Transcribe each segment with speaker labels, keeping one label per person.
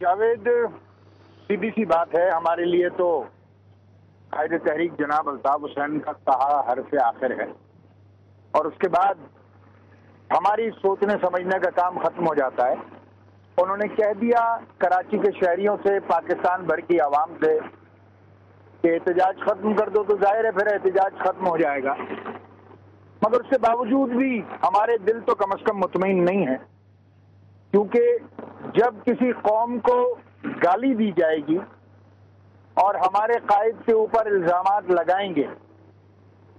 Speaker 1: جاوید، سیدھی سی بات ہے، ہمارے لیے تو قائد تحریک جناب الطاف حسین کا کہا حرف آخر ہے، اور اس کے بعد ہماری سوچنے سمجھنے کا کام ختم ہو جاتا ہے۔ انہوں نے کہہ دیا کراچی کے شہریوں سے، پاکستان بھر کی عوام سے کہ احتجاج ختم کر دو، تو ظاہر ہے پھر احتجاج ختم ہو جائے گا، مگر اس کے باوجود بھی ہمارے دل تو کم از کم مطمئن نہیں ہیں، کیونکہ جب کسی قوم کو گالی دی جائے گی اور ہمارے قائد کے اوپر الزامات لگائیں گے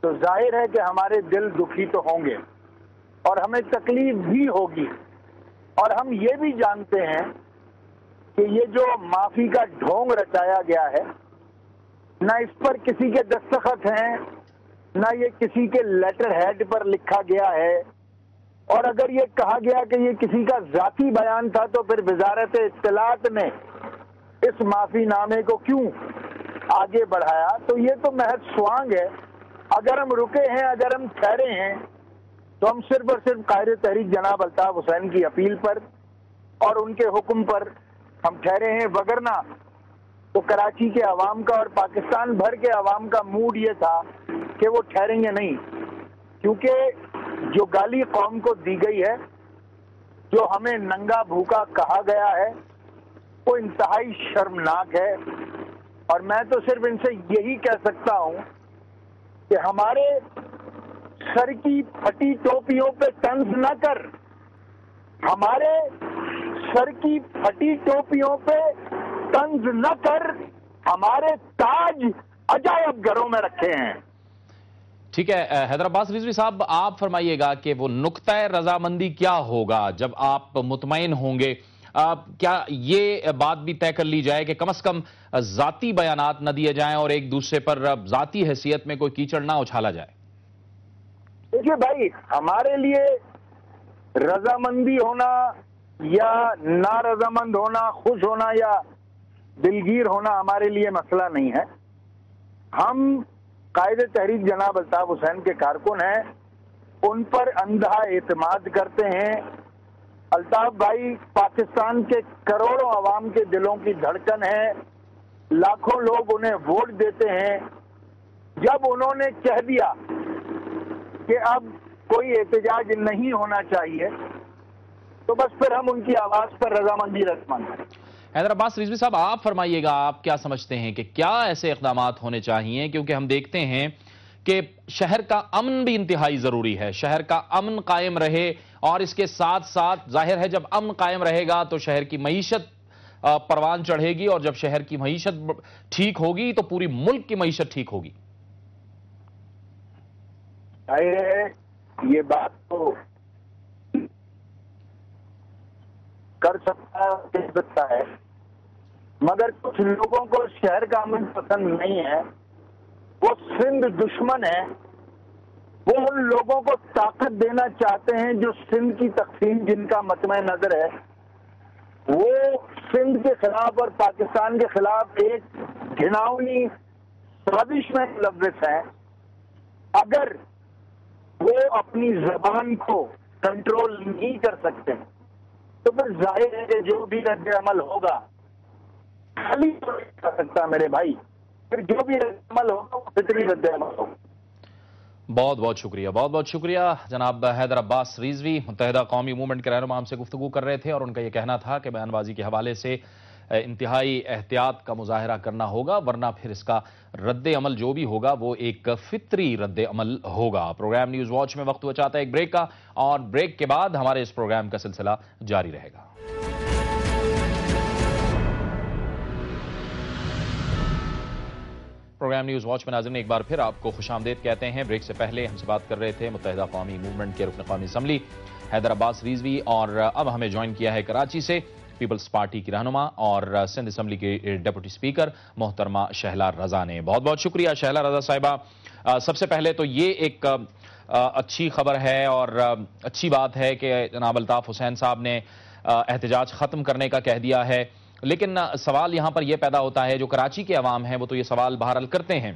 Speaker 1: تو ظاہر ہے کہ ہمارے دل دکھی تو ہوں گے اور ہمیں تکلیف بھی ہوگی، اور ہم یہ بھی جانتے ہیں کہ یہ جو معافی کا ڈھونگ رچایا گیا ہے، نہ اس پر کسی کے دستخط ہیں، نہ یہ کسی کے لیٹر ہیڈ پر لکھا گیا ہے، اور اگر یہ کہا گیا کہ یہ کسی کا ذاتی بیان تھا تو پھر وزارت اطلاعات نے اس معافی نامے کو کیوں آگے بڑھایا؟ تو یہ تو محض سوانگ ہے۔ اگر ہم رکے ہیں، اگر ہم ٹھہرے ہیں، تو ہم صرف اور صرف قائد تحریک جناب الطاف حسین کی اپیل پر اور ان کے حکم پر ہم ٹھہرے ہیں، وگرنہ تو کراچی کے عوام کا اور پاکستان بھر کے عوام کا موڈ یہ تھا کہ وہ ٹھہریں گے نہیں، کیونکہ جو گالی قوم کو دی گئی ہے، جو ہمیں ننگا بھوکا کہا گیا ہے، وہ انتہائی شرمناک ہے۔ اور میں تو صرف ان سے یہی کہہ سکتا ہوں کہ ہمارے سر کی پھٹی ٹوپیوں پہ طنز نہ کر، ہمارے سر کی پھٹی ٹوپیوں پہ طنز نہ کر، ہمارے تاج عجائب گھروں میں رکھے ہیں۔
Speaker 2: ٹھیک ہے حیدر عباس رضوی صاحب، آپ فرمائیے گا کہ وہ نقطۂ رضامندی کیا ہوگا جب آپ مطمئن ہوں گے؟ کیا یہ بات بھی طے کر لی جائے کہ کم از کم ذاتی بیانات نہ دیے جائیں اور ایک دوسرے پر ذاتی حیثیت میں کوئی کیچڑ نہ اچھالا جائے؟
Speaker 1: دیکھیے بھائی، ہمارے لیے رضامندی ہونا یا نارضامند ہونا، خوش ہونا یا دلگیر ہونا ہمارے لیے مسئلہ نہیں ہے۔ ہم قائد تحریک جناب الطاف حسین کے کارکن ہیں، ان پر اندھا اعتماد کرتے ہیں۔ الطاف بھائی پاکستان کے کروڑوں عوام کے دلوں کی دھڑکن ہے، لاکھوں لوگ انہیں ووٹ دیتے ہیں۔ جب انہوں نے کہہ دیا کہ اب کوئی احتجاج نہیں ہونا چاہیے تو بس پھر ہم ان کی آواز پر رضامندی رسمند ہیں۔
Speaker 2: حیدر عباس رضوی صاحب، آپ فرمائیے گا، آپ کیا سمجھتے ہیں کہ کیا ایسے اقدامات ہونے چاہیے؟ کیونکہ ہم دیکھتے ہیں کہ شہر کا امن بھی انتہائی ضروری ہے، شہر کا امن قائم رہے، اور اس کے ساتھ ساتھ ظاہر ہے جب امن قائم رہے گا تو شہر کی معیشت پروان چڑھے گی، اور جب شہر کی معیشت ٹھیک ہوگی تو پوری ملک کی معیشت ٹھیک ہوگی۔
Speaker 1: یہ بات تو کر سکتا ہے، مگر کچھ لوگوں کو شہر کا امن پسند نہیں ہے، وہ سندھ دشمن ہے، وہ ان لوگوں کو طاقت دینا چاہتے ہیں جو سندھ کی تقسیم جن کا مطمع نظر ہے، وہ سندھ کے خلاف اور پاکستان کے خلاف ایک گھناؤنی سازش میں ملوث ہیں۔ اگر وہ اپنی زبان کو کنٹرول نہیں کر سکتے تو پھر ظاہر ہے کہ جو بھی رد عمل ہوگا خالی تو نہیں کر سکتا میرے بھائی، پھر جو بھی رد عمل ہوگا وہ فطری رد عمل ہوگا۔
Speaker 2: بہت بہت شکریہ، بہت بہت شکریہ جناب حیدر عباس رضوی، متحدہ قومی موومنٹ کے رہنما ہم سے گفتگو کر رہے تھے، اور ان کا یہ کہنا تھا کہ بیان بازی کے حوالے سے انتہائی احتیاط کا مظاہرہ کرنا ہوگا، ورنہ پھر اس کا رد عمل جو بھی ہوگا وہ ایک فطری رد عمل ہوگا۔ پروگرام نیوز واچ میں وقت ہوا چاہتا ہے ایک بریک کا، اور بریک کے بعد ہمارے اس پروگرام کا سلسلہ جاری رہے گا۔ پروگرام نیوز واچ میں ناظرین ایک بار پھر آپ کو خوش آمدید کہتے ہیں۔ بریک سے پہلے ہم سے بات کر رہے تھے متحدہ قومی موومنٹ کے رکن قومی اسمبلی حیدر عباس رضوی، اور اب ہمیں جوائن کیا ہے کراچی سے پیپلز پارٹی کی رہنما اور سندھ اسمبلی کے ڈپٹی سپیکر محترمہ شہلا رضا نے۔ بہت بہت شکریہ شہلا رضا صاحبہ۔ سب سے پہلے تو یہ ایک اچھی خبر ہے اور اچھی بات ہے کہ جناب الطاف حسین صاحب نے احتجاج ختم کرنے کا کہہ دیا ہے، لیکن سوال یہاں پر یہ پیدا ہوتا ہے، جو کراچی کے عوام ہیں وہ تو یہ سوال بہرحال کرتے ہیں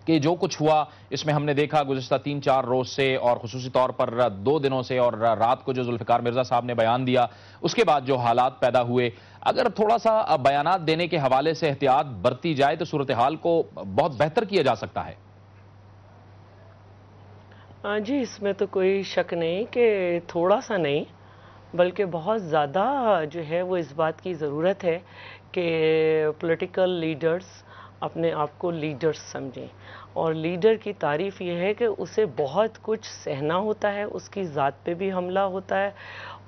Speaker 2: کہ جو کچھ ہوا اس میں ہم نے دیکھا گزشتہ 3-4 روز سے اور خصوصی طور پر 2 دنوں سے اور رات کو جو ذوالفقار مرزا صاحب نے بیان دیا اس کے بعد جو حالات پیدا ہوئے، اگر تھوڑا سا بیانات دینے کے حوالے سے احتیاط برتی جائے تو صورتحال کو بہت بہتر کیا جا سکتا ہے؟
Speaker 3: جی اس میں تو کوئی شک نہیں کہ تھوڑا سا نہیں بلکہ بہت زیادہ جو ہے وہ اس بات کی ضرورت ہے کہ پولیٹیکل لیڈرز اپنے آپ کو لیڈرز سمجھیں، اور لیڈر کی تعریف یہ ہے کہ اسے بہت کچھ سہنا ہوتا ہے، اس کی ذات پہ بھی حملہ ہوتا ہے،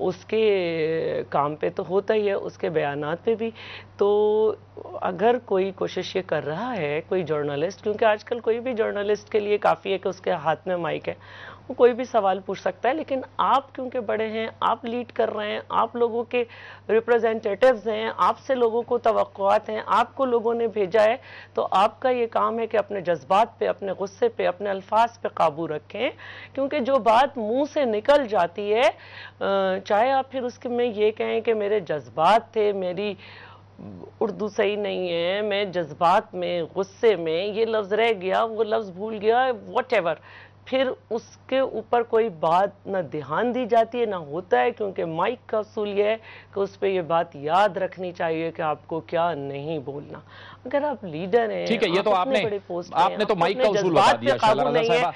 Speaker 3: اس کے کام پہ تو ہوتا ہی ہے، اس کے بیانات پہ بھی۔ تو اگر کوئی کوشش یہ کر رہا ہے کوئی جرنلسٹ، کیونکہ آج کل کوئی بھی جرنلسٹ کے لیے کافی ہے کہ اس کے ہاتھ میں مائک ہے، وہ کوئی بھی سوال پوچھ سکتا ہے، لیکن آپ کیونکہ بڑے ہیں، آپ لیڈ کر رہے ہیں، آپ لوگوں کے ریپرزینٹیٹیوز ہیں، آپ سے لوگوں کو توقعات ہیں، آپ کو لوگوں نے بھیجا ہے، تو آپ کا یہ کام ہے کہ اپنے جذبات پہ، اپنے غصے پہ، اپنے الفاظ پہ قابو رکھیں، کیونکہ جو بات منہ سے نکل جاتی ہے، چاہے آپ پھر اس میں یہ کہیں کہ میرے جذبات تھے، میری اردو صحیح نہیں ہے، میں جذبات میں، غصے میں یہ لفظ رہ گیا، وہ لفظ بھول گیا، واٹ ایور، پھر اس کے اوپر کوئی بات نہ دھیان دی جاتی ہے نہ ہوتا ہے، کیونکہ مائک کا اصول یہ ہے کہ اس پہ یہ بات یاد رکھنی چاہیے کہ آپ کو کیا نہیں بولنا۔ اگر آپ لیڈر ہیں،
Speaker 2: ٹھیک ہے، یہ تو آپ نے تو مائک کا اصول بتا دیا شعلہ رضا صاحبہ۔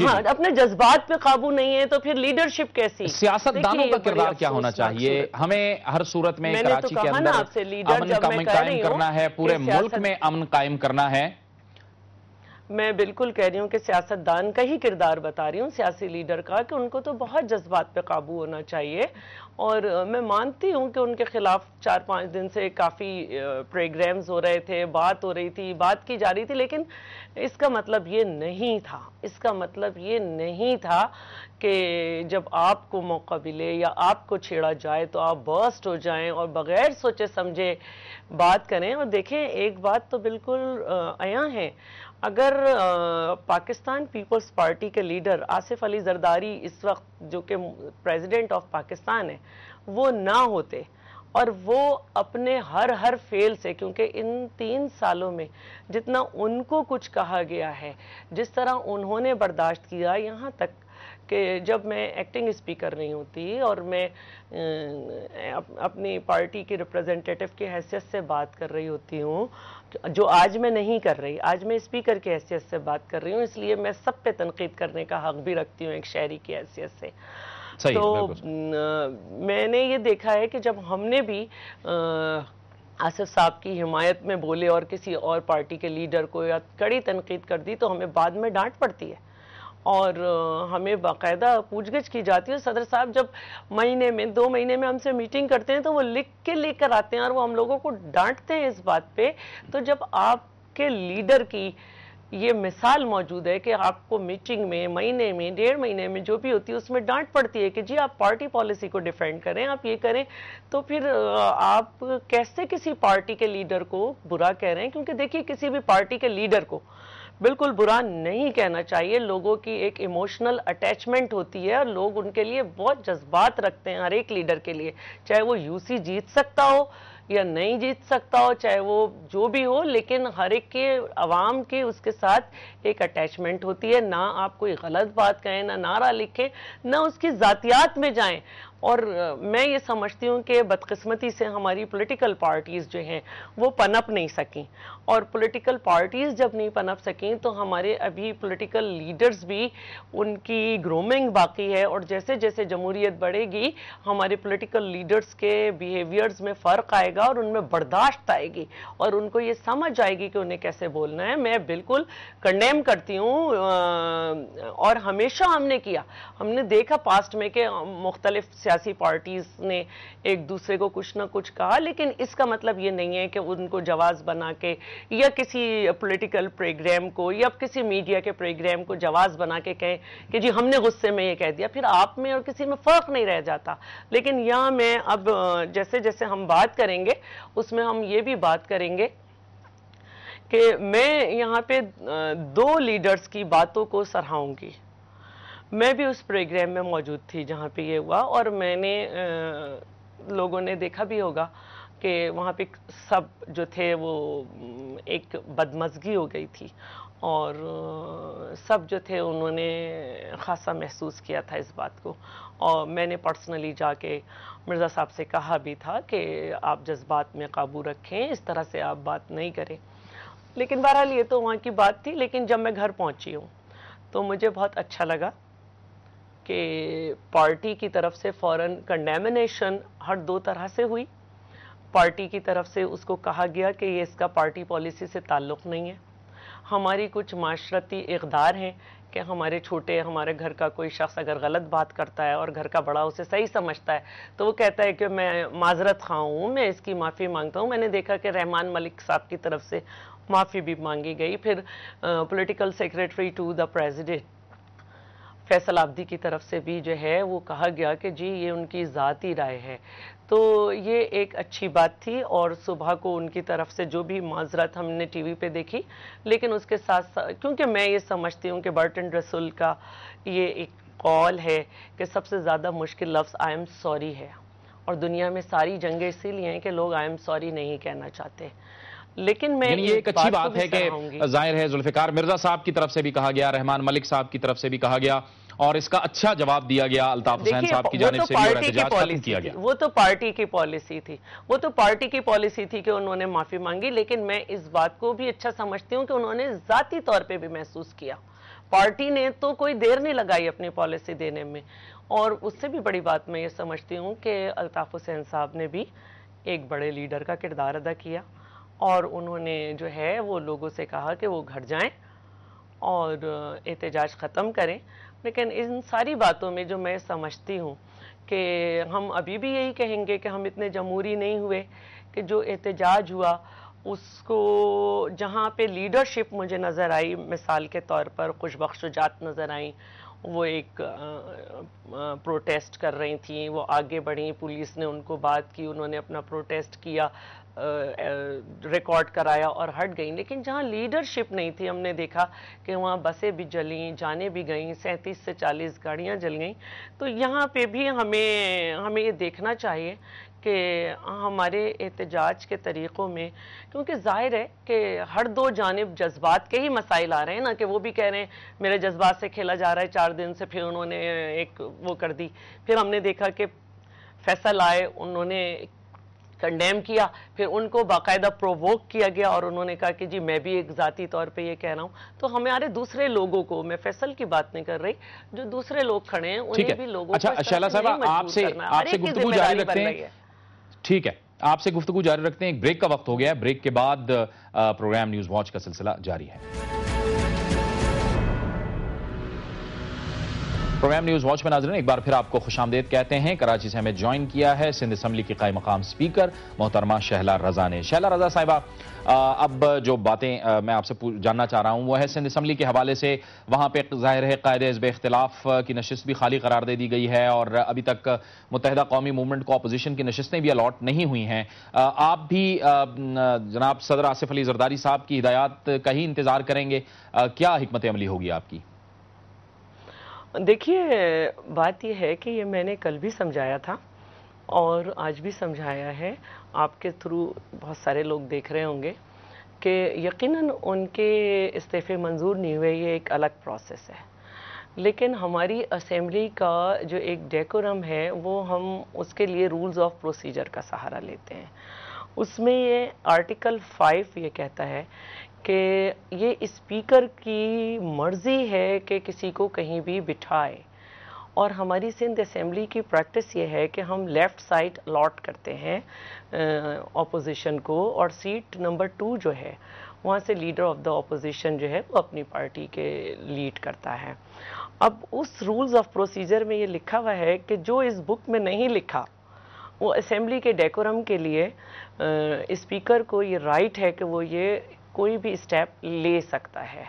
Speaker 3: ہاں، اپنے جذبات پہ قابو نہیں ہے تو پھر لیڈرشپ کیسی؟
Speaker 2: سیاستدانوں کا کردار کیا ہونا چاہیے؟ ہمیں ہر صورت میں کراچی کے اندر امن قائم کرنا ہے، پورے ملک میں امن قائم کرنا ہے۔
Speaker 3: میں بالکل کہہ رہی ہوں کہ سیاستدان کا ہی کردار بتا رہی ہوں، سیاسی لیڈر کا، کہ ان کو تو بہت جذبات پہ قابو ہونا چاہیے، اور میں مانتی ہوں کہ ان کے خلاف 4-5 دن سے کافی پروگرامز ہو رہے تھے، بات ہو رہی تھی، بات کی جا رہی تھی، لیکن اس کا مطلب یہ نہیں تھا، اس کا مطلب یہ نہیں تھا کہ جب آپ کو موقع ملے یا آپ کو چھیڑا جائے تو آپ برسٹ ہو جائیں اور بغیر سوچے سمجھے بات کریں۔ اور دیکھیں ایک بات تو بالکل عیاں ہے، اگر پاکستان پیپلز پارٹی کے لیڈر آصف علی زرداری اس وقت جو کہ پریزیڈنٹ آف پاکستان ہے وہ نہ ہوتے، اور وہ اپنے ہر فیل سے، کیونکہ ان 3 سالوں میں جتنا ان کو کچھ کہا گیا ہے، جس طرح انہوں نے برداشت کیا، یہاں تک کہ جب میں ایکٹنگ اسپیکر نہیں ہوتی اور میں اپنی پارٹی کی ریپرزینٹیٹیو کی حیثیت سے بات کر رہی ہوتی ہوں، جو آج میں نہیں کر رہی، آج میں اسپیکر کی حیثیت سے بات کر رہی ہوں، اس لیے میں سب پہ تنقید کرنے کا حق بھی رکھتی ہوں ایک شہری کی حیثیت سے۔ تو میں نے یہ دیکھا ہے کہ جب ہم نے بھی آصف صاحب کی حمایت میں بولے اور کسی اور پارٹی کے لیڈر کو یا کڑی تنقید کر دی تو ہمیں بعد میں ڈانٹ پڑتی ہے، اور ہمیں باقاعدہ پوچھ گچھ کی جاتی ہے۔ صدر صاحب جب مہینے میں 2 مہینے میں ہم سے میٹنگ کرتے ہیں تو وہ لکھ کے لے کر آتے ہیں اور وہ ہم لوگوں کو ڈانٹتے ہیں اس بات پہ۔ تو جب آپ کے لیڈر کی یہ مثال موجود ہے کہ آپ کو میٹنگ میں مہینے میں 1.5 مہینے میں جو بھی ہوتی ہے اس میں ڈانٹ پڑتی ہے کہ جی آپ پارٹی پالیسی کو ڈیفینڈ کریں، آپ یہ کریں، تو پھر آپ کیسے کسی پارٹی کے لیڈر کو برا کہہ رہے ہیں؟ کیونکہ دیکھیے کسی بھی پارٹی کے لیڈر کو بالکل برا نہیں کہنا چاہیے، لوگوں کی ایک ایموشنل اٹیچمنٹ ہوتی ہے اور لوگ ان کے لیے بہت جذبات رکھتے ہیں ہر ایک لیڈر کے لیے، چاہے وہ یوسی جیت سکتا ہو یا نہیں جیت سکتا ہو، چاہے وہ جو بھی ہو، لیکن ہر ایک کے عوام کے اس کے ساتھ ایک اٹیچمنٹ ہوتی ہے۔ نہ آپ کوئی غلط بات کہیں، نہ نعرہ لکھیں، نہ اس کی ذاتیات میں جائیں۔ اور میں یہ سمجھتی ہوں کہ بدقسمتی سے ہماری پولیٹیکل پارٹیز جو ہیں وہ پنپ نہیں سکیں، اور پولیٹیکل پارٹیز جب نہیں پنپ سکیں تو ہمارے ابھی پولیٹیکل لیڈرز بھی ان کی گرومنگ باقی ہے، اور جیسے جیسے جمہوریت بڑھے گی ہمارے پولیٹیکل لیڈرز کے بیہیویئرز میں فرق آئے گا اور ان میں برداشت آئے گی اور ان کو یہ سمجھ آئے گی کہ انہیں کیسے بولنا ہے۔ میں بالکل کنڈیم کرتی ہوں، اور ہمیشہ ہم نے کیا، ہم نے دیکھا پاسٹ میں کہ مختلف سیاسی پارٹیز نے ایک دوسرے کو کچھ نہ کچھ کہا، لیکن اس کا مطلب یہ نہیں ہے کہ ان کو جواز بنا کے یا کسی پولیٹیکل پروگرام کو یا کسی میڈیا کے پروگرام کو جواز بنا کے کہیں کہ جی ہم نے غصے میں یہ کہہ دیا، پھر آپ میں اور کسی میں فرق نہیں رہ جاتا۔ لیکن یہاں میں اب جیسے جیسے ہم بات کریں گے اس میں ہم یہ بھی بات کریں گے کہ میں یہاں پہ 2 لیڈرز کی باتوں کو سراہوں گی۔ میں بھی اس پروگرام میں موجود تھی جہاں پہ یہ ہوا، اور میں نے لوگوں نے دیکھا بھی ہوگا کہ وہاں پہ سب جو تھے وہ ایک بدمزگی ہو گئی تھی اور سب جو تھے انہوں نے خاصا محسوس کیا تھا اس بات کو. اور میں نے پرسنلی جا کے مرزا صاحب سے کہا بھی تھا کہ آپ جذبات میں قابو رکھیں, اس طرح سے آپ بات نہیں کریں. لیکن بہرحال یہ تو وہاں کی بات تھی. لیکن جب میں گھر پہنچی ہوں تو مجھے بہت اچھا لگا کہ پارٹی کی طرف سے فوراً کنڈیمنیشن ہر دو طرح سے ہوئی. پارٹی کی طرف سے اس کو کہا گیا کہ یہ اس کا پارٹی پالیسی سے تعلق نہیں ہے. ہماری کچھ معاشرتی اقدار ہیں کہ ہمارے گھر کا کوئی شخص اگر غلط بات کرتا ہے اور گھر کا بڑا اسے صحیح سمجھتا ہے تو وہ کہتا ہے کہ میں معذرت خواہ ہوں, میں اس کی معافی مانگتا ہوں. میں نے دیکھا کہ رحمان ملک صاحب کی طرف سے معافی بھی مانگی گئی. پھر political secretary to the president Faisal Abidi کی طرف سے بھی جو ہے وہ کہا گیا کہ جی یہ ان کی ذاتی رائے ہے. تو یہ ایک اچھی بات تھی. اور صبح کو ان کی طرف سے جو بھی معذرت ہم نے ٹی وی پہ دیکھی, لیکن اس کے ساتھ ساتھ کیونکہ میں یہ سمجھتی ہوں کہ برٹن رسول کا یہ ایک قول ہے کہ سب سے زیادہ مشکل لفظ آئی ایم سوری ہے, اور دنیا میں ساری جنگیں اسی لیے ہیں کہ لوگ آئی ایم سوری نہیں کہنا چاہتے. لیکن میں
Speaker 2: یہ ایک اچھی بات ہے کہ ظاہر ہے ذوالفقار مرزا صاحب کی طرف سے بھی کہا گیا, رحمان ملک صاحب کی طرف سے بھی کہا گیا, اور اس کا اچھا جواب دیا گیا الطاف حسین صاحب کی جانب سے بھی, اور احتجاج ختم کیا گیا.
Speaker 3: وہ تو پارٹی کی پالیسی تھی, وہ تو پارٹی کی پالیسی تھی کہ انہوں نے معافی مانگی. لیکن میں اس بات کو بھی اچھا سمجھتی ہوں کہ انہوں نے ذاتی طور پہ بھی محسوس کیا. پارٹی نے تو کوئی دیر نہیں لگائی اپنی پالیسی دینے میں. اور اس سے بھی بڑی بات میں یہ سمجھتی ہوں کہ الطاف حسین صاحب نے بھی ایک بڑے لیڈر کا کردار ادا کیا, اور انہوں نے جو ہے وہ لوگوں سے کہا کہ وہ گھر جائیں اور احتجاج ختم کریں. لیکن ان ساری باتوں میں جو میں سمجھتی ہوں کہ ہم ابھی بھی یہی کہیں گے کہ ہم اتنے جمہوری نہیں ہوئے کہ جو احتجاج ہوا اس کو جہاں پہ لیڈرشپ مجھے نظر آئی, مثال کے طور پر خوش بخش شجاعت نظر آئیں, وہ ایک پروٹیسٹ کر رہی تھیں, وہ آگے بڑھیں, پولیس نے ان کو بات کی, انہوں نے اپنا پروٹیسٹ کیا, ریکارڈ کرایا اور ہٹ گئیں. لیکن جہاں لیڈرشپ نہیں تھی ہم نے دیکھا کہ وہاں بسیں بھی جلیں, جانیں بھی گئیں, 37 سے 40 گاڑیاں جل گئیں. تو یہاں پہ بھی ہمیں یہ دیکھنا چاہیے کہ ہمارے احتجاج کے طریقوں میں, کیونکہ ظاہر ہے کہ ہر دو جانب جذبات کے ہی مسائل آ رہے ہیں نا, کہ وہ بھی کہہ رہے ہیں میرے جذبات سے کھیلا جا رہا ہے 4 دن سے, پھر انہوں نے ایک وہ کر دی. پھر ہم نے دیکھا کہ فیصل آئے, انہوں نے کنڈیم کیا, پھر ان کو باقاعدہ پرووک کیا گیا اور انہوں نے کہا کہ جی میں بھی ایک ذاتی طور پہ یہ کہہ رہا ہوں. تو ہمارے دوسرے لوگوں کو, میں فیصل کی بات نہیں کر رہی, جو دوسرے لوگ کھڑے ہیں انہیں بھی لوگوں کو
Speaker 2: شہلا صاحبہ آپ سے گفتگو جاری رکھتے ہیں. ٹھیک ہے, آپ سے گفتگو جاری رکھتے ہیں. ایک بریک کا وقت ہو گیا ہے, بریک کے بعد پروگرام نیوز واچ کا سلسلہ جاری ہے. پروگرام نیوز واچ میں ناظرین ایک بار پھر آپ کو خوش آمدید کہتے ہیں. کراچی سے ہمیں جوائن کیا ہے سندھ اسمبلی کی قائم مقام سپیکر محترمہ شہلا رضا نے. شہلا رضا صاحبہ, اب جو باتیں میں آپ سے جاننا چاہ رہا ہوں وہ ہے سندھ اسمبلی کے حوالے سے. وہاں پہ ظاہر ہے قائد حزب اختلاف کی نشست بھی خالی قرار دے دی گئی ہے, اور ابھی تک متحدہ قومی موومنٹ کو اپوزیشن کی نشستیں بھی الاٹ نہیں ہوئی ہیں. آپ بھی جناب صدر آصف علی زرداری صاحب کی ہدایات کا ہی انتظار کریں گے؟ کیا حکمت عملی ہوگی آپ کی؟
Speaker 3: دیکھیے, بات یہ ہے کہ یہ میں نے کل بھی سمجھایا تھا اور آج بھی سمجھایا ہے. آپ کے تھرو بہت سارے لوگ دیکھ رہے ہوں گے کہ یقیناً ان کے استعفے منظور نہیں ہوئے, یہ ایک الگ پروسیس ہے. لیکن ہماری اسمبلی کا جو ایک ڈیکورم ہے وہ ہم اس کے لیے رولز آف پروسیجر کا سہارا لیتے ہیں. اس میں یہ آرٹیکل 5 یہ کہتا ہے کہ یہ اسپیکر کی مرضی ہے کہ کسی کو کہیں بھی بٹھائے, اور ہماری سندھ اسمبلی کی پریکٹس یہ ہے کہ ہم لیفٹ سائڈ الاٹ کرتے ہیں اپوزیشن کو, اور سیٹ نمبر 2 جو ہے وہاں سے لیڈر آف دا اپوزیشن جو ہے وہ اپنی پارٹی کے لیڈ کرتا ہے. اب اس رولز آف پروسیجر میں یہ لکھا ہوا ہے کہ جو اس بک میں نہیں لکھا وہ اسمبلی کے ڈیکورم کے لیے اسپیکر کو یہ رائٹ ہے کہ وہ یہ کوئی بھی اسٹیپ لے سکتا ہے.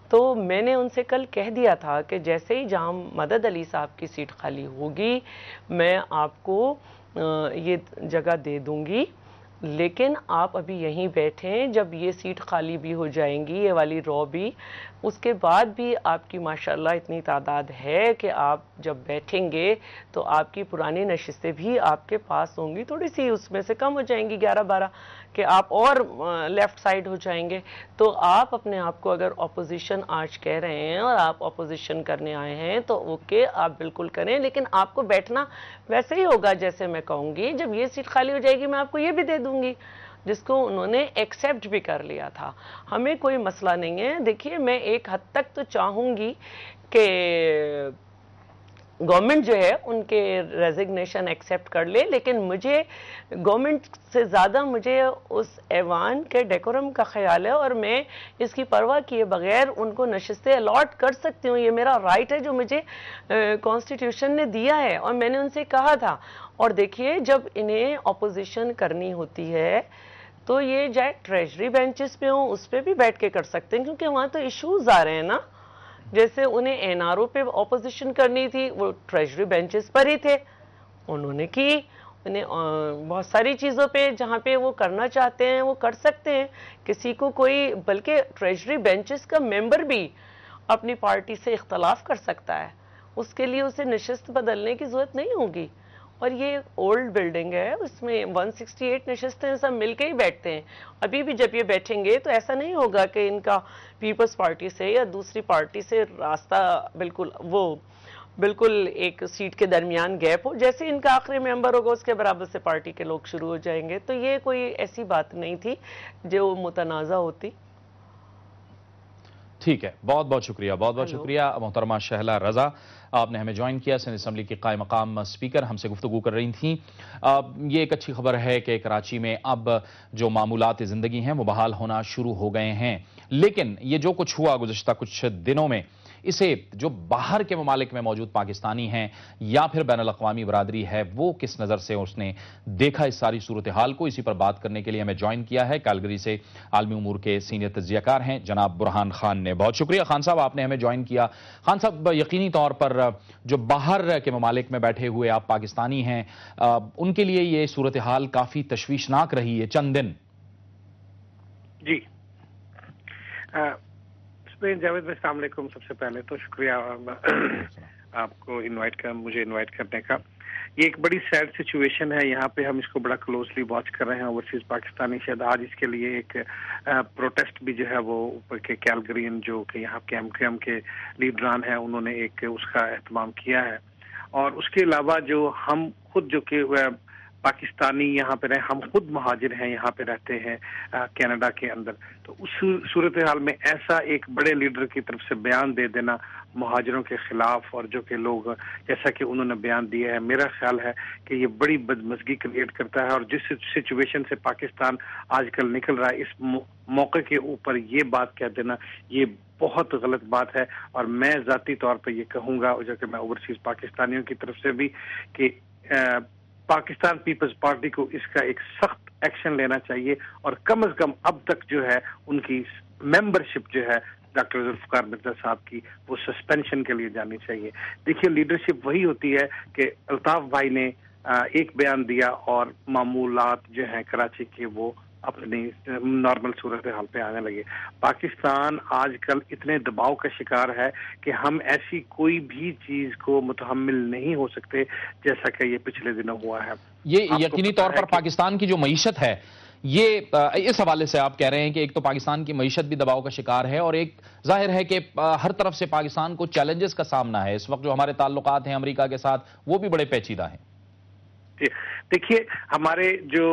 Speaker 3: تو میں نے ان سے کل کہہ دیا تھا کہ جیسے ہی جہاں مدد علی صاحب کی سیٹ خالی ہوگی میں آپ کو یہ جگہ دے دوں گی, لیکن آپ ابھی یہیں بیٹھیں, جب یہ سیٹ خالی بھی ہو جائیں گی, یہ والی رو بھی اس کے بعد بھی آپ کی ماشاءاللہ اتنی تعداد ہے کہ آپ جب بیٹھیں گے تو آپ کی پرانی نشستیں بھی آپ کے پاس ہوں گی، تھوڑی سی اس میں سے کم ہو جائیں گی 11-12 کہ آپ اور لیفٹ سائڈ ہو جائیں گے. تو آپ اپنے آپ کو اگر اپوزیشن آج کہہ رہے ہیں اور آپ اپوزیشن کرنے آئے ہیں تو اوکے آپ بالکل کریں، لیکن آپ کو بیٹھنا ویسے ہی ہوگا جیسے میں کہوں گی. جب یہ سیٹ خالی ہو جائے گی میں آپ کو یہ بھی دے دوں گی، جس کو انہوں نے ایکسیپٹ بھی کر لیا تھا. ہمیں کوئی مسئلہ نہیں ہے. دیکھیے میں ایک حد تک تو چاہوں گی کہ گورنمنٹ جو ہے ان کے ریزگنیشن ایکسیپٹ کر لے، لیکن مجھے گورنمنٹ سے زیادہ مجھے اس ایوان کے ڈیکورم کا خیال ہے، اور میں اس کی پرواہ کیے بغیر ان کو نشستیں الاٹ کر سکتی ہوں. یہ میرا رائٹ ہے جو مجھے کانسٹیٹیوشن نے دیا ہے، اور میں نے ان سے کہا تھا. اور دیکھیے جب انہیں اپوزیشن کرنی ہوتی ہے تو یہ جائے ٹریجری بینچز پہ ہوں اس پہ بھی بیٹھ کے کر سکتے ہیں، کیونکہ وہاں تو ایشوز آ رہے ہیں نا. جیسے انہیں این آر او پہ اپوزیشن کرنی تھی، وہ ٹریجری بینچز پر ہی تھے، انہوں نے کی. انہیں بہت ساری چیزوں پہ جہاں پہ وہ کرنا چاہتے ہیں وہ کر سکتے ہیں. کسی کو کوئی، بلکہ ٹریجری بینچز کا ممبر بھی اپنی پارٹی سے اختلاف کر سکتا ہے، اس کے لیے اسے نشست بدلنے کی ضرورت نہیں ہوگی. اور یہ اولڈ بلڈنگ ہے، اس میں 168 نشستیں سب مل کے ہی بیٹھتے ہیں. ابھی بھی جب یہ بیٹھیں گے تو ایسا نہیں ہوگا کہ ان کا پیپلز پارٹی سے یا دوسری پارٹی سے راستہ بالکل ایک سیٹ کے درمیان گیپ ہو. جیسے ان کا آخری ممبر ہوگا اس کے برابر سے پارٹی کے لوگ شروع ہو جائیں گے. تو یہ کوئی ایسی بات نہیں تھی جو متنازع ہوتی.
Speaker 2: ٹھیک ہے، بہت بہت شکریہ، بہت بہت شکریہ محترمہ شہلا رضا، آپ نے ہمیں جوائن کیا. سندھ اسمبلی کی قائم مقام اسپیکر ہم سے گفتگو کر رہی تھیں. یہ ایک اچھی خبر ہے کہ کراچی میں اب جو معمولات زندگی ہیں وہ بحال ہونا شروع ہو گئے ہیں، لیکن یہ جو کچھ ہوا گزشتہ کچھ دنوں میں، اسے جو باہر کے ممالک میں موجود پاکستانی ہیں یا پھر بین الاقوامی برادری ہے وہ کس نظر سے اس نے دیکھا اس ساری صورتحال کو، اسی پر بات کرنے کے لیے ہمیں جوائن کیا ہے کیلگری سے عالمی امور کے سینئر تجزیہ کار ہیں جناب برہان خان نے. بہت شکریہ خان صاحب، آپ نے ہمیں جوائن کیا. خان صاحب، یقینی طور پر جو باہر کے ممالک میں بیٹھے ہوئے آپ پاکستانی ہیں، ان کے لیے یہ صورتحال کافی تشویشناک رہی ہے چند دن.
Speaker 4: جی جاوید بھائی السلام علیکم. سب سے پہلے تو شکریہ آپ کو مجھے انوائٹ کرنے کا. یہ ایک بڑی سیڈ سچویشن ہے، یہاں پہ ہم اس کو بڑا کلوزلی واچ کر رہے ہیں. اوورسیز پاکستانی شاید آج اس کے لیے ایک پروٹیسٹ بھی جو ہے وہ کیلگرین جو کہ یہاں کے ایم کیو ایم کے لیڈران ہیں انہوں نے ایک اس کا اہتمام کیا ہے. اور اس کے علاوہ جو ہم خود جو کہ پاکستانی یہاں پہ رہے، ہم خود مہاجر ہیں، یہاں پہ رہتے ہیں کینیڈا کے اندر، تو اس صورتحال میں ایسا ایک بڑے لیڈر کی طرف سے بیان دے دینا مہاجروں کے خلاف، اور جو کہ لوگ جیسا کہ انہوں نے بیان دیا ہے، میرا خیال ہے کہ یہ بڑی بدمزگی کریٹ کرتا ہے. اور جس سچویشن سے پاکستان آج کل نکل رہا ہے، اس موقع کے اوپر یہ بات کہہ دینا یہ بہت غلط بات ہے. اور میں ذاتی طور پہ یہ کہوں گا، جو کہ میں اوورسیز پاکستانیوں کی طرف سے بھی، کہ پاکستان پیپلز پارٹی کو اس کا ایک سخت ایکشن لینا چاہیے، اور کم از کم اب تک جو ہے ان کی ممبرشپ جو ہے ڈاکٹر ذوالفقار مرزا صاحب کی وہ سسپینشن کے لیے جانی چاہیے. دیکھیے لیڈرشپ وہی ہوتی ہے کہ الطاف بھائی نے ایک بیان دیا اور معمولات جو ہیں کراچی کے وہ اپنی نارمل صورتحال پہ آنے لگے. پاکستان آج کل اتنے دباؤ کا شکار ہے کہ ہم ایسی کوئی بھی چیز کو متحمل نہیں ہو سکتے جیسا کہ یہ پچھلے دنوں ہوا ہے. یہ
Speaker 2: یقینی طور پر پاکستان کی جو معیشت ہے، یہ اس حوالے سے آپ کہہ رہے ہیں کہ ایک تو پاکستان کی معیشت بھی دباؤ کا شکار ہے، اور ایک ظاہر ہے کہ ہر طرف سے پاکستان کو چیلنجز کا سامنا ہے. اس وقت جو ہمارے تعلقات ہیں امریکہ کے ساتھ وہ بھی بڑے پیچیدہ ہیں.
Speaker 4: دیکھیے ہمارے جو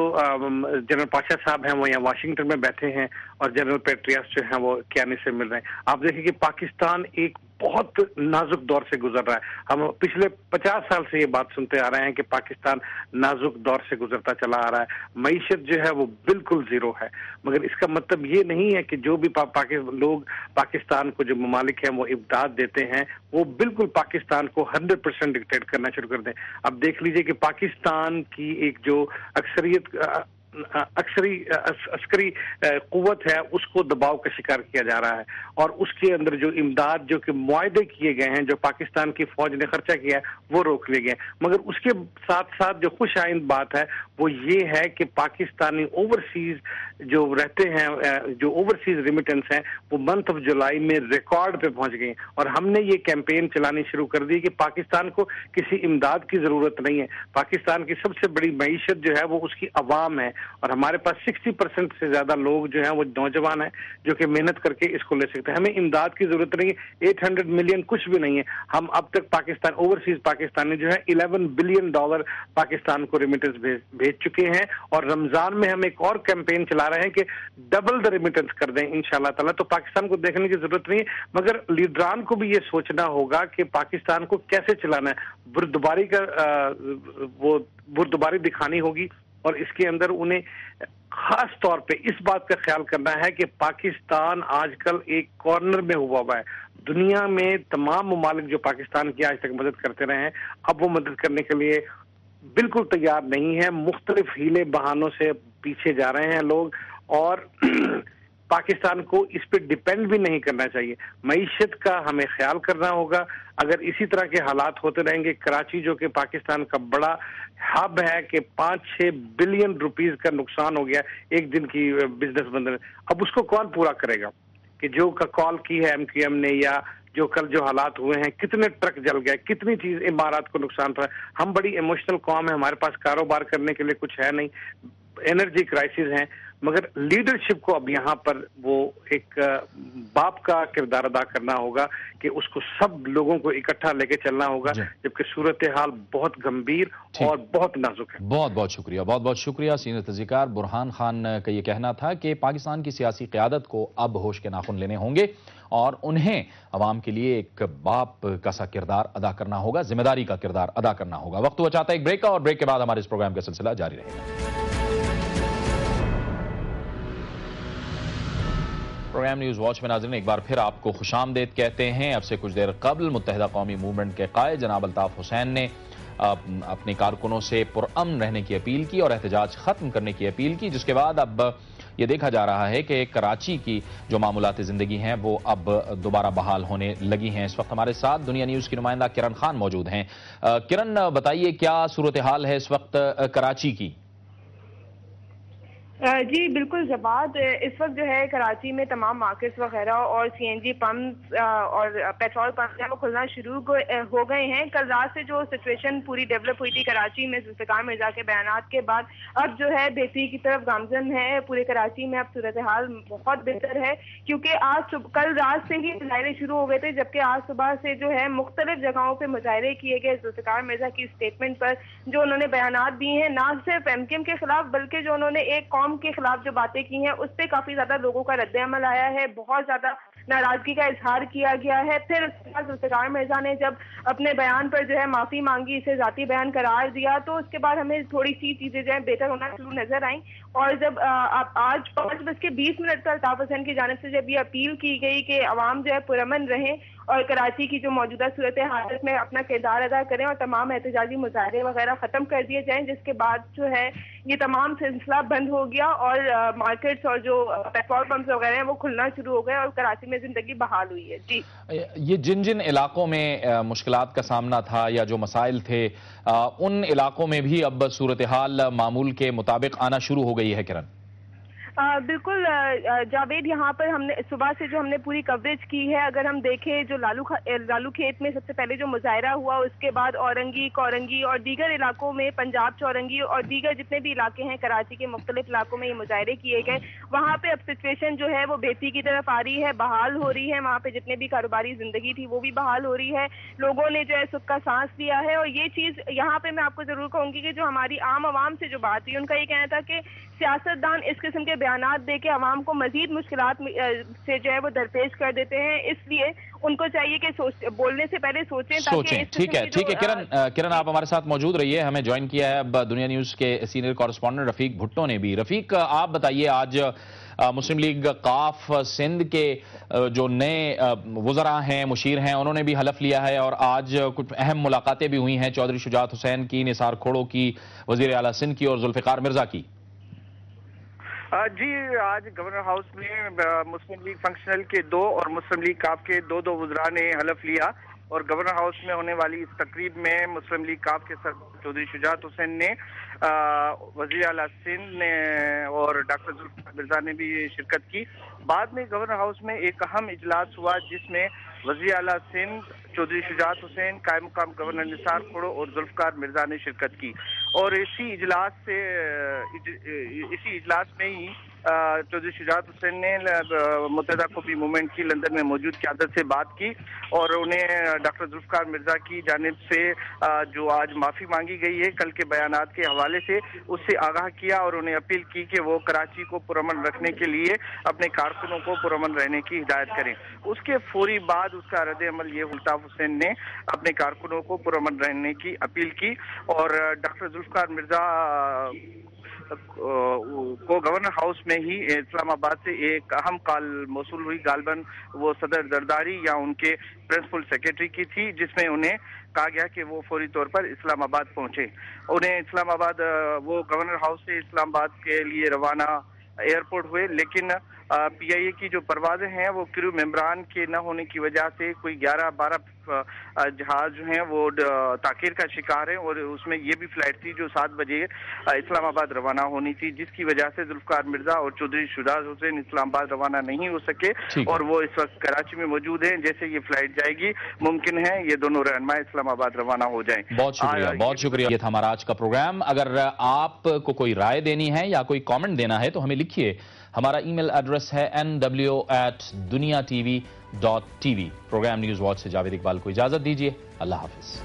Speaker 4: جنرل پاشا صاحب ہیں وہ یہاں واشنگٹن میں بیٹھے ہیں، اور جنرل پیٹریاس جو ہیں وہ کیانی سے مل رہے ہیں. آپ دیکھیں کہ پاکستان ایک بہت نازک دور سے گزر رہا ہے. ہم پچھلے 50 سال سے یہ بات سنتے آ رہے ہیں کہ پاکستان نازک دور سے گزرتا چلا آ رہا ہے. معیشت جو ہے وہ بالکل زیرو ہے، مگر اس کا مطلب یہ نہیں ہے کہ جو بھی لوگ پاکستان کو جو ممالک ہیں وہ امداد دیتے ہیں وہ بالکل پاکستان کو 100% ڈکٹیٹ کرنا شروع کر دیں. اب دیکھ لیجئے کہ پاکستان کی ایک جو اکثریت عسکری قوت ہے اس کو دباؤ کا شکار کیا جا رہا ہے، اور اس کے اندر جو امداد جو کہ معاہدے کیے گئے ہیں، جو پاکستان کی فوج نے خرچہ کیا ہے وہ روک لیے گئے، مگر اس کے ساتھ ساتھ جو خوش آئند بات ہے وہ یہ ہے کہ پاکستانی اوورسیز جو رہتے ہیں، جو اوورسیز ریمیٹنس ہیں، وہ منتھ آف جولائی میں ریکارڈ پہ پہنچ گئے، اور ہم نے یہ کیمپین چلانی شروع کر دی کہ پاکستان کو کسی امداد کی ضرورت نہیں ہے، پاکستان کی سب سے بڑی معیشت جو ہے وہ اس کی عوام ہے، اور ہمارے پاس 60% سے زیادہ لوگ جو ہیں وہ نوجوان ہیں جو کہ محنت کر کے اس کو لے سکتے ہیں، ہمیں امداد کی ضرورت نہیں ہے، 800 ملین کچھ بھی نہیں ہے، ہم اب تک پاکستان اوورسیز پاکستانی جو ہے $11 بلین پاکستان کو ریمیٹنس بھیج چکے ہیں، اور رمضان میں ہم ایک اور کیمپین چلا رہے ہیں کہ ڈبل دا ریمیٹنس کر دیں انشاءاللہ تعالیٰ، تو پاکستان کو دیکھنے کی ضرورت نہیں ہے، مگر لیڈران کو بھی یہ سوچنا ہوگا کہ پاکستان کو کیسے چلانا ہے، بردباری دکھانی ہوگی، اور اس کے اندر انہیں خاص طور پہ اس بات کا خیال کرنا ہے کہ پاکستان آج کل ایک کارنر میں ہوا ہے، دنیا میں تمام ممالک جو پاکستان کی آج تک مدد کرتے رہے ہیں اب وہ مدد کرنے کے لیے بالکل تیار نہیں ہے، مختلف ہیلے بہانوں سے پیچھے جا رہے ہیں لوگ، اور پاکستان کو اس پہ ڈیپینڈ بھی نہیں کرنا چاہیے، معیشت کا ہمیں خیال کرنا ہوگا، اگر اسی طرح کے حالات ہوتے رہیں گے، کراچی جو کہ پاکستان کا بڑا ہب ہے کہ 5-6 بلین روپیز کا نقصان ہو گیا ایک دن کی بزنس بند، اب اس کو کون پورا کرے گا، کہ جو کا کال کی ہے MQM نے، یا جو کل جو حالات ہوئے ہیں، کتنے ٹرک جل گئے، کتنی چیز عمارات کو نقصان پڑا، ہم بڑی ایموشنل قوم ہے، ہمارے پاس کاروبار کرنے کے لیے کچھ ہے نہیں، انرجی کرائسس ہیں، مگر لیڈرشپ کو اب یہاں پر وہ ایک باپ کا کردار ادا کرنا ہوگا کہ اس کو سب لوگوں کو اکٹھا لے کے چلنا ہوگا، جبکہ صورتحال بہت گمبھیر اور بہت نازک ہے۔
Speaker 2: بہت بہت شکریہ سینئر تجزیہ کار برہان خان کا یہ کہنا تھا کہ پاکستان کی سیاسی قیادت کو اب ہوش کے ناخن لینے ہوں گے اور انہیں عوام کے لیے ایک باپ کا سا کردار ادا کرنا ہوگا، ذمہ داری کا کردار ادا کرنا ہوگا۔ وقت ہوا چاہتا ہے ایک بریک کا، اور بریک کے بعد ہمارے اس پروگرام کا سلسلہ جاری رہے گا۔ پروگرام نیوز واچ میں ناظرین ایک بار پھر آپ کو خوش آمدید کہتے ہیں۔ اب سے کچھ دیر قبل متحدہ قومی موومنٹ کے قائد جناب الطاف حسین نے اپنے کارکنوں سے پرامن رہنے کی اپیل کی اور احتجاج ختم کرنے کی اپیل کی، جس کے بعد اب یہ دیکھا جا رہا ہے کہ کراچی کی جو معمولات زندگی ہیں وہ اب دوبارہ بحال ہونے لگی ہیں۔ اس وقت ہمارے ساتھ دنیا نیوز کی نمائندہ کرن خان موجود ہیں۔ کرن، بتائیے کیا صورتحال ہے اس وقت کراچی کی؟
Speaker 5: جی بالکل جواد، اس وقت جو ہے کراچی میں تمام مارکیٹس وغیرہ اور CNG پمپس اور پیٹرول پمپس وہ کھلنا شروع ہو گئے ہیں۔ کل رات سے جو سچویشن پوری ڈیولپ ہوئی تھی کراچی میں ذوالفقار مرزا کے بیانات کے بعد، اب جو ہے بہتری کی طرف گامزن ہے پورے کراچی میں، اب صورتحال بہت بہتر ہے، کیونکہ کل رات سے ہی مظاہرے شروع ہو گئے تھے، جبکہ آج صبح سے جو ہے مختلف جگہوں پہ مظاہرے کیے گئے ذوالفقار مرزا کی اسٹیٹمنٹ پر، جو انہوں نے بیانات دیے ہیں نہ صرف MQM کے خلاف بلکہ جو انہوں نے ایک قوم کے خلاف جو باتیں کی ہیں اس پہ کافی زیادہ لوگوں کا رد عمل آیا ہے، بہت زیادہ ناراضگی کا اظہار کیا گیا ہے۔ پھر اس کے بعد ذوالفقار مرزا نے جب اپنے بیان پر جو ہے معافی مانگی، اسے ذاتی بیان قرار دیا، تو اس کے بعد ہمیں تھوڑی سی چیزیں جو ہے بہتر ہونا شروع نظر آئیں، اور جب آج 5:20 پر الطاف حسین کی جانب سے جب یہ اپیل کی گئی کہ عوام جو ہے پرامن رہیں اور کراچی کی جو موجودہ صورت حالت میں اپنا کردار ادا کریں اور تمام احتجاجی مظاہرے وغیرہ ختم کر دیے جائیں، جس کے بعد جو ہے یہ تمام سلسلہ بند ہو گیا اور مارکیٹس اور جو پیٹرول پمپس وغیرہ ہیں وہ کھلنا شروع ہو گئے اور کراچی میں زندگی بحال ہوئی ہے۔ جی،
Speaker 2: یہ جن علاقوں میں مشکلات کا سامنا تھا یا جو مسائل تھے، ان علاقوں میں بھی اب صورتحال معمول کے مطابق آنا شروع ہو گئی ہے کرن؟
Speaker 5: بالکل جاوید، یہاں پر ہم نے صبح سے جو ہم نے پوری کوریج کی ہے، اگر ہم دیکھیں جو لالو کھیت میں سب سے پہلے جو مظاہرہ ہوا، اس کے بعد اورنگی، کورنگی اور دیگر علاقوں میں، پنجاب چورنگی اور دیگر جتنے بھی علاقے ہیں کراچی کے مختلف علاقوں میں یہ مظاہرے کیے گئے، وہاں پہ اب سچویشن جو ہے وہ بہتری کی طرف آ رہی ہے، بحال ہو رہی ہے، وہاں پہ جتنے بھی کاروباری زندگی تھی وہ بھی بحال ہو رہی ہے، لوگوں نے جو ہے سکھ کا سانس لیا ہے۔ اور یہ چیز یہاں پہ میں آپ کو ضرور کہوں گی کہ جو ہماری عام عوام سے جو بات ہوئی، ان کا یہ کہنا تھا کہ سیاستدان اس قسم کے بیانات دے کے عوام کو مزید مشکلات سے جو ہے وہ درپیش کر دیتے ہیں، اس لیے ان کو چاہیے کہ بولنے سے پہلے سوچیں۔
Speaker 2: ٹھیک ہے کرن، آپ ہمارے ساتھ موجود رہیے، ہمیں جوائن کیا ہے اب دنیا نیوز کے سینئر کورسپونڈنٹ رفیق بھٹو نے بھی۔ رفیق، آپ بتائیے، آج مسلم لیگ قاف سندھ کے جو نئے وزراء ہیں، مشیر ہیں، انہوں نے بھی حلف لیا ہے اور آج کچھ اہم ملاقاتیں بھی ہوئی ہیں، چودھری شجاعت حسین کی، نثار کھوڑو کی، وزیر اعلیٰ سندھ کی اور ذوالفقار مرزا کی۔
Speaker 4: جی آج گورنر ہاؤس میں مسلم لیگ فنکشنل کے 2 اور مسلم لیگ کاف کے 2 وزراء نے حلف لیا، اور گورنر ہاؤس میں ہونے والی اس تقریب میں مسلم لیگ کاف کے صدر چودھری شجاعت حسین نے، وزیر اعلیٰ سندھ نے اور ڈاکٹر ذوالفقار مرزا نے بھی شرکت کی۔ بعد میں گورنر ہاؤس میں ایک اہم اجلاس ہوا جس میں وزیر اعلیٰ سندھ چودھری شجاعت حسین، قائم مقام گورنر نثار کھڑو اور ذوالفقار مرزا نے شرکت کی، اور اسی اجلاس میں ہی چودھری شجاعت حسین نے متحدہ قومی موومنٹ کی لندن میں موجود قیادت سے بات کی، اور انہیں ڈاکٹر ذوالفقار مرزا کی جانب سے جو آج معافی مانگی گئی ہے کل کے بیانات کے حوالے سے، اس سے آگاہ کیا، اور انہیں اپیل کی کہ وہ کراچی کو پرامن رکھنے کے لیے اپنے کارکنوں کو پرامن رہنے کی ہدایت کریں۔ اس کے فوری بعد اس کا رد عمل یہ الطاف حسین نے اپنے کارکنوں کو پرامن رہنے کی اپیل کی، اور ڈاکٹر ذوالفقار مرزا کو گورنر ہاؤس میں ہی اسلام آباد سے ایک اہم کال موصول ہوئی، غالباً وہ صدر زرداری یا ان کے پرنسپل سیکرٹری کی تھی، جس میں انہیں کہا گیا کہ وہ فوری طور پر اسلام آباد پہنچے۔ انہیں اسلام آباد، وہ گورنر ہاؤس سے اسلام آباد کے لیے روانہ ایئرپورٹ ہوئے، لیکن پی آئی اے کی جو پروازیں ہیں وہ کرو ممبران کے نہ ہونے کی وجہ سے کوئی 11-12 جہاز جو ہیں وہ تاخیر کا شکار ہیں، اور اس میں یہ بھی فلائٹ تھی جو 7 بجے اسلام آباد روانہ ہونی تھی، جس کی وجہ سے ذوالفقار مرزا اور چودھری شجاعت حسین اسلام آباد روانہ نہیں ہو سکے، اور وہ اس وقت کراچی میں موجود ہیں۔ جیسے یہ فلائٹ جائے گی ممکن ہے یہ دونوں رہنما اسلام آباد روانہ ہو جائیں۔
Speaker 2: بہت شکریہ، بہت شکریہ۔ یہ تھا ہمارا آج کا پروگرام۔ اگر آپ کو کوئی رائے دینی ہے یا کوئی کامنٹ دینا ہے تو ہمیں لکھیے۔ ہمارا ای میل ایڈریس ہے nw@duniatv.tv۔ پروگرام نیوز واچ سے جاوید اقبال کو اجازت دیجیے۔ اللہ حافظ۔